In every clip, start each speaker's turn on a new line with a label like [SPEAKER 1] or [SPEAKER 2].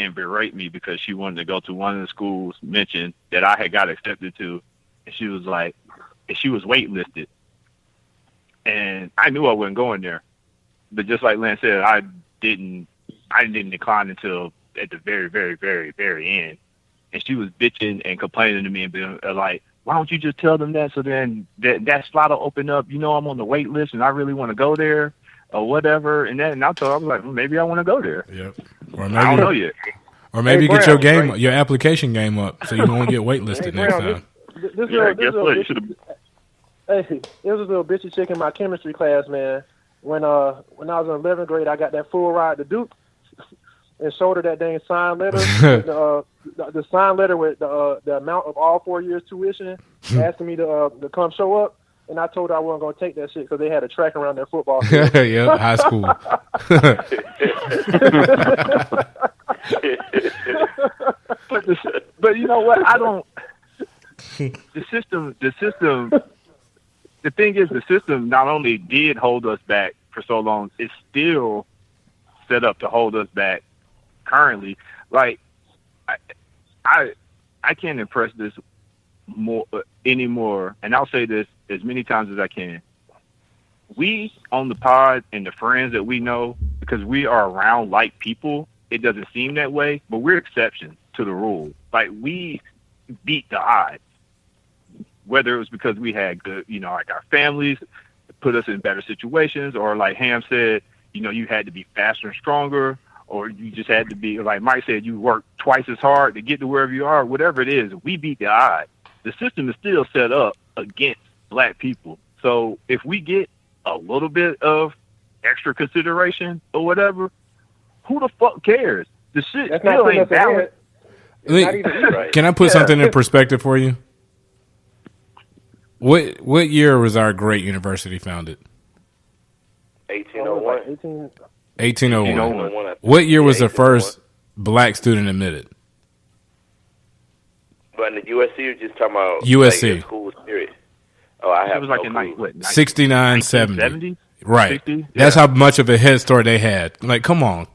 [SPEAKER 1] and berate me because she wanted to go to one of the schools mentioned that I had got accepted to, and she was waitlisted, and I knew I wasn't going there, but just like Lance said, I didn't decline until at the very, very, very, very end, and she was bitching and complaining to me and being like, why don't you just tell them that so then that slot will open up? You know, I'm on the wait list and I really want to go there or whatever. And I told her, I was like, well, maybe I want to go there.
[SPEAKER 2] Yep. Or maybe,
[SPEAKER 1] I don't know yet.
[SPEAKER 2] Or maybe get your application game up so you won't get waitlisted next time.
[SPEAKER 3] There was a little bitchy chick in my chemistry class, man. When I was in 11th grade, I got that full ride to Duke and showed her that dang sign letter, the sign letter with the amount of all 4 years tuition, asking me to come show up. And I told her I wasn't going to take that shit because they had a track around their football field.
[SPEAKER 2] Yeah, high school.
[SPEAKER 1] But you know what? The thing is, the system not only did hold us back for so long, it's still set up to hold us back currently. Like, I can't impress this more anymore, and I'll say this as many times as I can. We on the pod and the friends that we know, because we are around like people, it doesn't seem that way, but we're exceptions to the rule. Like, we beat the odds, whether it was because we had good, like our families put us in better situations, or like Ham said, you had to be faster and stronger, or you just had to be, like Mike said, you work twice as hard to get to wherever you are. Whatever it is, we beat the odds. The system is still set up against black people. So if we get a little bit of extra consideration or whatever, who the fuck cares? The shit still ain't valid.
[SPEAKER 2] Can I put something in perspective for you? What year was our great university founded?
[SPEAKER 4] 1801.
[SPEAKER 2] 1801. What year was the first black student admitted?
[SPEAKER 4] But in the USC, you're just talking about
[SPEAKER 2] USC.
[SPEAKER 4] Like, school period. Oh, I have
[SPEAKER 1] it was like no in
[SPEAKER 2] 69, 70. Right.
[SPEAKER 1] 60? Yeah.
[SPEAKER 2] That's how much of a head start they had. Like, come on.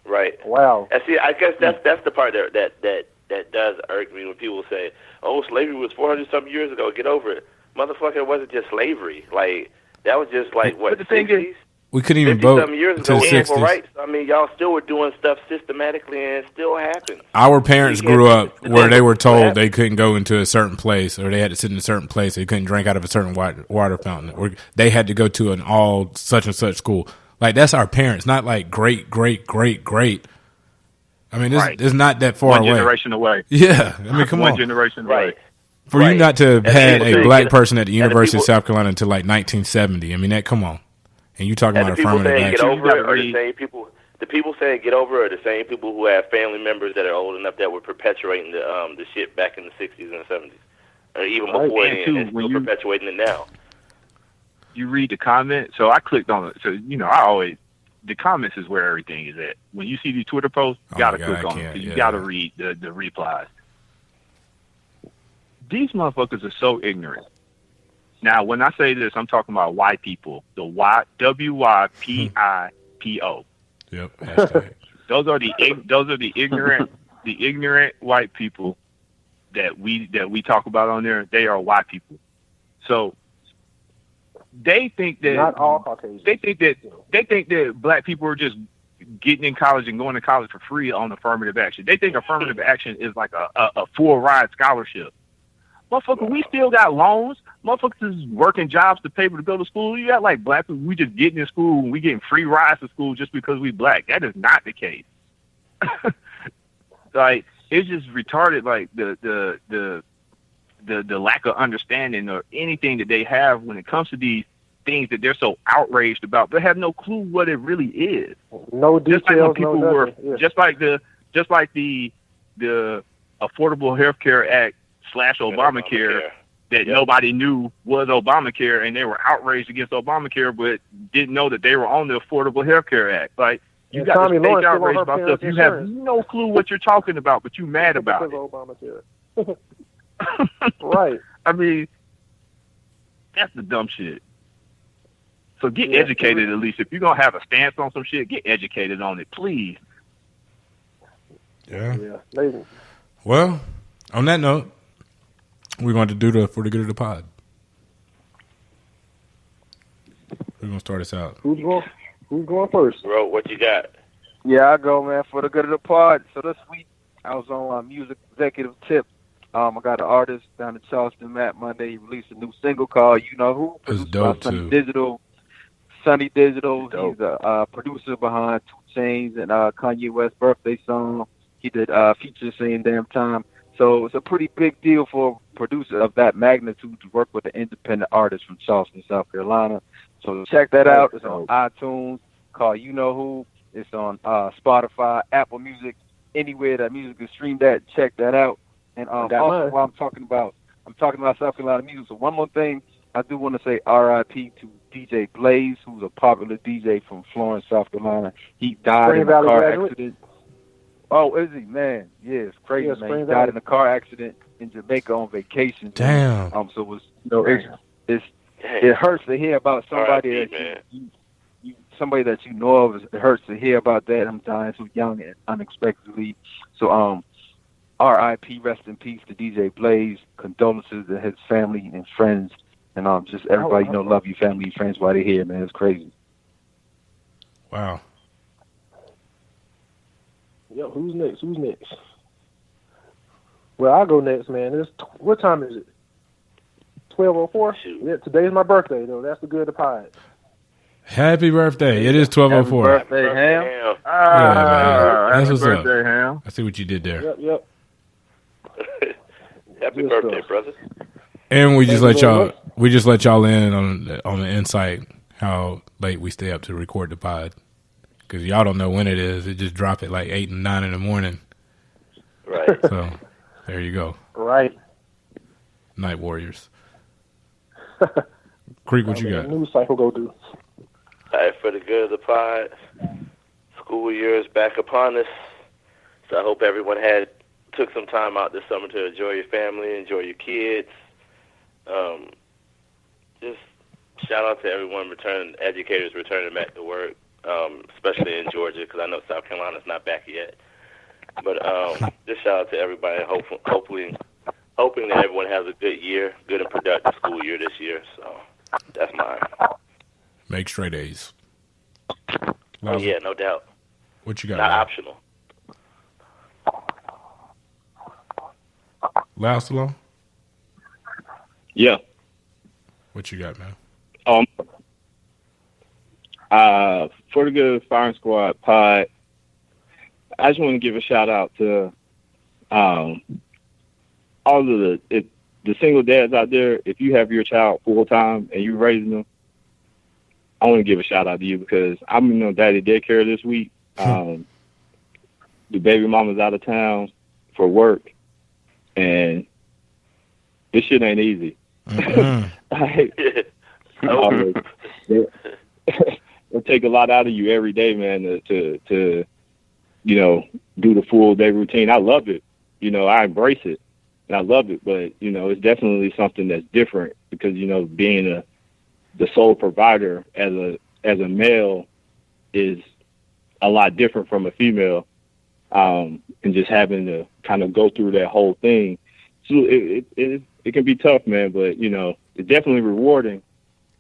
[SPEAKER 4] Right.
[SPEAKER 3] Wow.
[SPEAKER 4] And see, I guess that's the part that does irk me when people say, "Oh, slavery was 400-something years ago. Get over it." Motherfucker, it wasn't just slavery. Like, that was just like what,
[SPEAKER 1] but the thing
[SPEAKER 4] 60s?
[SPEAKER 2] Is, we couldn't even vote
[SPEAKER 4] some years
[SPEAKER 2] until
[SPEAKER 4] ago,
[SPEAKER 2] the 60s.
[SPEAKER 4] Equal rights. I mean, y'all still were doing stuff systematically, and it still happens.
[SPEAKER 2] Our parents grew up where they were told they couldn't go into a certain place, or they had to sit in a certain place, or they couldn't drink out of a certain water fountain, or they had to go to an all such and such school. Like, that's our parents, not like great, great, great, great. I mean, it's not that far away.
[SPEAKER 1] One generation away.
[SPEAKER 2] Yeah. I mean, come on.
[SPEAKER 1] 1 generation away.
[SPEAKER 2] For you not to have had a black person at the University of South Carolina until like 1970, I mean, come on. And you talking about affirmative action.
[SPEAKER 4] Get over it, or the people saying get over it are the same people who have family members that are old enough that were perpetuating the shit back in the 60s and 70s. Or even before then, and still perpetuating it now.
[SPEAKER 1] You read the comments, so I clicked on it. So, the comments is where everything is at. When you see these Twitter posts, you got to click on them, because you got to read the replies. These motherfuckers are so ignorant. Now, when I say this, I'm talking about white people. The WYPIPO.
[SPEAKER 2] Yep.
[SPEAKER 1] Those are the ignorant white people that we talk about on there. They are white people. So they think that
[SPEAKER 3] not all Caucasians.
[SPEAKER 1] They think that black people are just getting in college and going to college for free on affirmative action. They think affirmative action is like a full ride scholarship. Motherfucker, we still got loans. Motherfuckers is working jobs to pay to go to school. You got like black people, we just getting in school and we getting free rides to school just because we black. That is not the case. Like, it's just retarded. Like the lack of understanding or anything that they have when it comes to these things that they're so outraged about. They have no clue what it really is.
[SPEAKER 3] No details.
[SPEAKER 1] Just like when people just like the Affordable Health Care Act / Obamacare that nobody knew was Obamacare, and they were outraged against Obamacare, but didn't know that they were on the Affordable Health Care Act. Like, you got this fake outrage about stuff. You have no clue what you're talking about, but you mad about it.
[SPEAKER 3] Obamacare. Right.
[SPEAKER 1] I mean, that's the dumb shit. So get educated at least. If you're going to have a stance on some shit, get educated on it, please.
[SPEAKER 2] Yeah.
[SPEAKER 3] Maybe.
[SPEAKER 2] Well, on that note, we're going to do for the good of the pod. We're going to start us out.
[SPEAKER 3] Who's going first?
[SPEAKER 4] Bro, what you got?
[SPEAKER 5] Yeah, I go, man, for the good of the pod. So this week, I was on Music Executive Tip. I got an artist down in Charleston, Matt Monday. He released a new single called You Know Who.
[SPEAKER 2] It's dope,
[SPEAKER 5] Sunny
[SPEAKER 2] too.
[SPEAKER 5] Sunny Digital. He's a producer behind 2 Chainz and Kanye West's birthday song. He did feature Same Damn Time. So it's a pretty big deal for a producer of that magnitude to work with an independent artist from Charleston, South Carolina. So check that out. It's on iTunes, called You Know Who. It's on Spotify, Apple Music, anywhere that music is streamed at. Check that out. And also, while I'm talking about South Carolina music. So one more thing, I do want to say R.I.P. to DJ Blaze, who's a popular DJ from Florence, South Carolina. He died in a car accident. Oh, is he? Man, yeah, it's crazy, man. He died in a car accident in Jamaica on vacation.
[SPEAKER 2] Damn.
[SPEAKER 5] So it was, it hurts to hear about somebody that somebody that you know of. It hurts to hear about that. I'm dying so young and unexpectedly. So, R.I.P. Rest in peace to DJ Blaze. Condolences to his family and friends, and just everybody love your family and friends while they're here, man. It's crazy.
[SPEAKER 2] Wow.
[SPEAKER 3] Yo, who's next? Well, I'll go next, man. What time is it? 12:04. Yeah, today's my birthday, though. That's the good of the pod.
[SPEAKER 2] Happy birthday! It is 12:04.
[SPEAKER 5] Happy birthday, Ham.
[SPEAKER 2] That's what's
[SPEAKER 1] birthday,
[SPEAKER 2] up.
[SPEAKER 1] Ham.
[SPEAKER 2] I see what you did there.
[SPEAKER 3] Yep.
[SPEAKER 4] Happy birthday, brother.
[SPEAKER 2] And we just let y'all in on the insight how late we stay up to record the pod, because y'all don't know when it is. It just drop at like 8 and 9 in the morning.
[SPEAKER 4] Right.
[SPEAKER 2] So there you go.
[SPEAKER 3] Right.
[SPEAKER 2] Night Warriors. Creek, what you got?
[SPEAKER 3] News cycle go do.
[SPEAKER 4] All right, for the good of the pod, school year is back upon us. So I hope everyone took some time out this summer to enjoy your family, enjoy your kids. Just shout out to everyone educators returning back to work, especially in Georgia, because I know South Carolina's not back yet. But just shout out to everybody, hoping that everyone has a good year, good and productive school year this year. So that's mine.
[SPEAKER 2] Make straight A's.
[SPEAKER 4] Oh, yeah, no doubt.
[SPEAKER 2] What you got?
[SPEAKER 4] Not
[SPEAKER 2] man?
[SPEAKER 4] optional.
[SPEAKER 2] Loud Salon?
[SPEAKER 1] Yeah.
[SPEAKER 2] What you got, man?
[SPEAKER 1] For the good Firing Squad pod, I just want to give a shout out to all of the single dads out there. If you have your child full time and you're raising them, I want to give a shout out to you, because I'm daddy daycare this week. The baby mama's out of town for work, and this shit ain't easy. It'll take a lot out of you every day, man, to do the full day routine. I love it. I embrace it, and I love it. But, it's definitely something that's different, because, being the sole provider as a male is a lot different from a female, and just having to kind of go through that whole thing. So it can be tough, man, but, it's definitely rewarding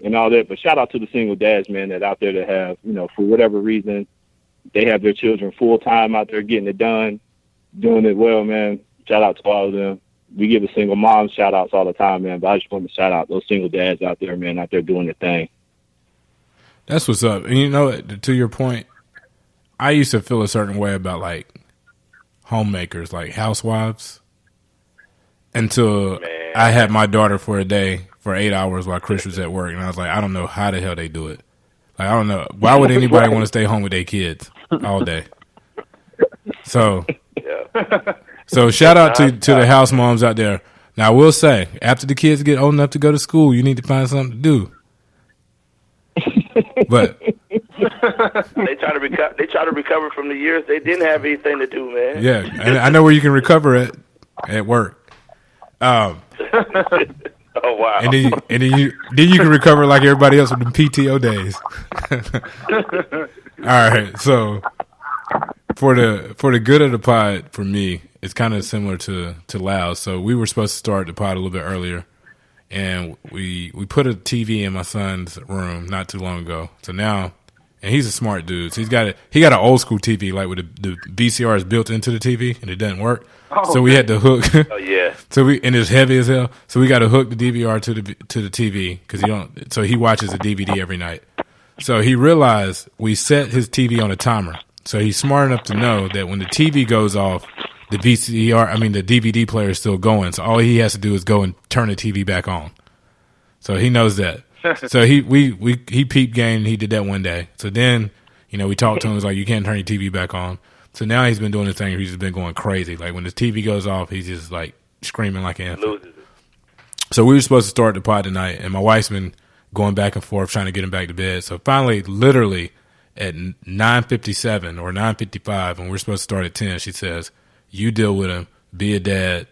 [SPEAKER 1] and all that. But shout out to the single dads, man, that out there that have, for whatever reason, they have their children full time out there getting it done, doing it well, man. Shout out to all of them. We give the single moms shout outs all the time, man, but I just want to shout out those single dads out there, man, out there doing their thing.
[SPEAKER 2] That's what's up. And to your point, I used to feel a certain way about like homemakers, like housewives, until I had my daughter for a day for 8 hours while Chris was at work, and I was like, I don't know how the hell they do it. Like, I don't know. Why would anybody want to stay home with their kids all day? So shout out to the house moms out there. Now, I will say, after the kids get old enough to go to school, you need to find something to do. But
[SPEAKER 4] they try to recover from the years they didn't have anything to do, man.
[SPEAKER 2] Yeah, and I know where you can recover at work.
[SPEAKER 4] Oh wow!
[SPEAKER 2] And then you can recover like everybody else with the PTO days. All right, so for the good of the pod, for me, it's kind of similar to Loud. So we were supposed to start the pod a little bit earlier, and we put a TV in my son's room not too long ago. So now, and he's a smart dude. So he got an old school TV, like with the VCR is built into the TV, and it doesn't work.
[SPEAKER 3] Oh,
[SPEAKER 2] so we had to hook.
[SPEAKER 4] Oh yeah.
[SPEAKER 2] And it's heavy as hell. So we got to hook the DVR to the TV because So he watches the DVD every night. So he realized we set his TV on a timer. So he's smart enough to know that when the TV goes off, the DVD player is still going. So all he has to do is go and turn the TV back on. So he knows that. So he peep game. He did that one day. So then, we talked to him. It was like, you can't turn your TV back on. So now he's been doing this thing where he's just been going crazy. Like when the TV goes off, he's just like screaming like an infant. So we were supposed to start the pod tonight, and my wife's been going back and forth trying to get him back to bed. So finally, literally at 9:57 or 9:55, when we're supposed to start at 10, she says, "You deal with him, be a dad,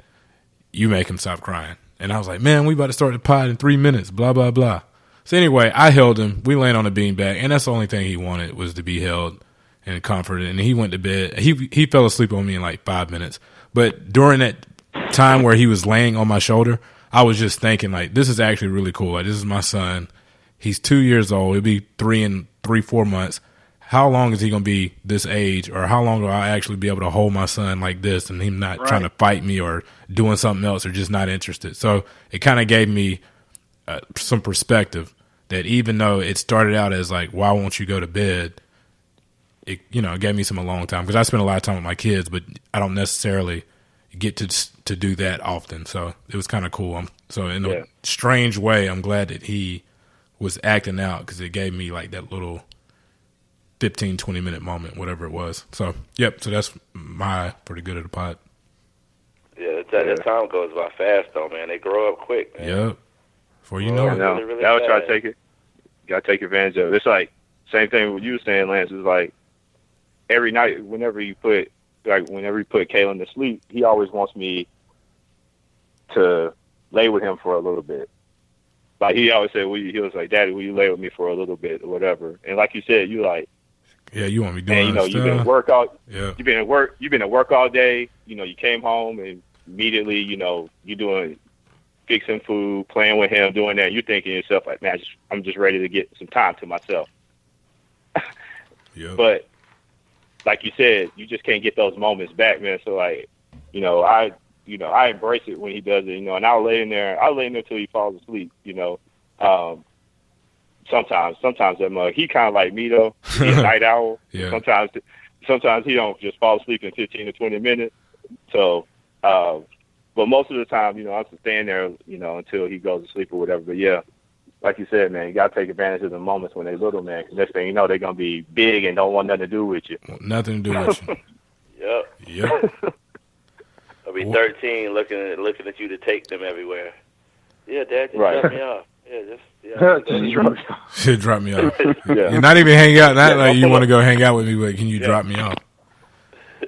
[SPEAKER 2] you make him stop crying." And I was like, "Man, we about to start the pod in 3 minutes, blah, blah, blah." So anyway, I held him. We laying on a beanbag, and that's the only thing he wanted was to be held and comforted. And he went to bed. He fell asleep on me in like 5 minutes. But during that time where he was laying on my shoulder, I was just thinking, like, this is actually really cool. Like, this is my son. He's 2 years old. He'll be 4 months. How long is he going to be this age? Or how long will I actually be able to hold my son like this and him not trying to fight me or doing something else or just not interested? So it kind of gave me some perspective that even though it started out as like, why won't you go to bed? It gave me some alone time because I spend a lot of time with my kids, but I don't necessarily get to do that often. So it was kind of cool. So in a strange way, I'm glad that he was acting out because it gave me like that little 15, 20-minute moment, whatever it was. So, so that's for the good of the pod.
[SPEAKER 4] Yeah, that time goes by fast, though, man. They grow up quick, man.
[SPEAKER 2] Yep. Before you know it.
[SPEAKER 1] Really, really now try to take it. You got to take advantage of it. It's like, same thing with you saying, Lance, is like, every night, whenever you put Kaylin to sleep, he always wants me to lay with him for a little bit. Like, he always said, he was like, "Daddy, will you lay with me for a little bit," or whatever. And like you said, you like,
[SPEAKER 2] yeah, you want me doing
[SPEAKER 1] and,
[SPEAKER 2] stuff.
[SPEAKER 1] You've been at work all day. You came home and immediately, you're fixing food, playing with him, doing that. You're thinking to yourself like, man, I'm just ready to get some time to myself.
[SPEAKER 2] Yeah.
[SPEAKER 1] But like you said, you just can't get those moments back, man. So like, I embrace it when he does it, and I'll lay in there till he falls asleep, Sometimes that mug, he kind of like me though. He's a night owl.
[SPEAKER 2] Yeah.
[SPEAKER 1] Sometimes he don't just fall asleep in 15 to 20 minutes. So, but most of the time, I'm just staying there, until he goes to sleep or whatever. But yeah, like you said, man, you got to take advantage of the moments when they're little, man. 'Cause next thing you know, they're going to be big and don't want nothing to do with you.
[SPEAKER 2] Nothing to do with you.
[SPEAKER 4] Yep. I'll be 13 looking at you to take them everywhere. Yeah, Dad, just drop me off.
[SPEAKER 2] Just drop me off. You're not even hang out. Not like you want to go hang out with me, but can you drop me off?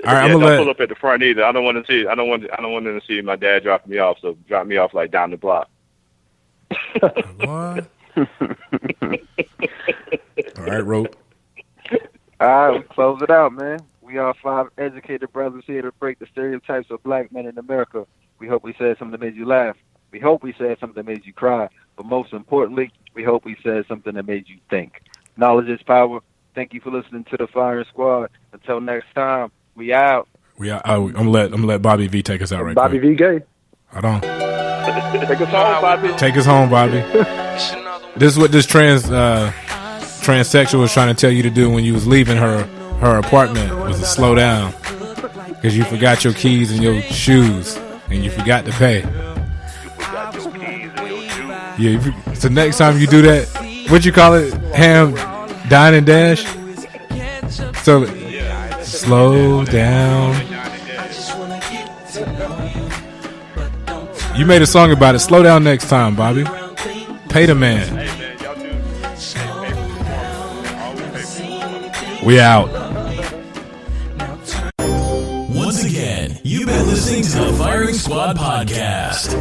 [SPEAKER 2] All right, I'm gonna
[SPEAKER 1] pull up at the front either. I don't want them to see my dad dropping me off. So drop me off like down the block.
[SPEAKER 2] What? All right, Rope.
[SPEAKER 5] All right, we'll close it out, man. We are 5 educated brothers here to break the stereotypes of black men in America. We hope we said something that made you laugh. We hope we said something that made you cry. But most importantly, we hope we said something that made you think. Knowledge is power. Thank you for listening to the Firing Squad. Until next time, we out.
[SPEAKER 2] I'm gonna let Bobby V take us out right
[SPEAKER 3] Bobby
[SPEAKER 2] quick.
[SPEAKER 3] V gay.
[SPEAKER 2] Hold on.
[SPEAKER 3] Take us home, Bobby.
[SPEAKER 2] Take us home, Bobby. This is what this transsexual was trying to tell you to do when you was leaving her apartment, was to slow down because you forgot your keys and your shoes and you forgot to pay. Yeah. So next time you do that, what you call it? Ham, dine and dash. So slow down. You made a song about it. Slow down next time, Bobby. Pay the man. We out.
[SPEAKER 6] Once again, you've been listening to the Firing Squad podcast.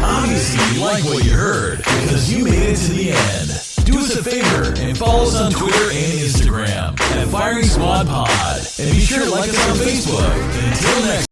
[SPEAKER 6] Obviously, you like what you heard because you made it to the end. Do us a favor and follow us on Twitter and Instagram at Firing Squad Pod. And be sure to like us on Facebook. Until next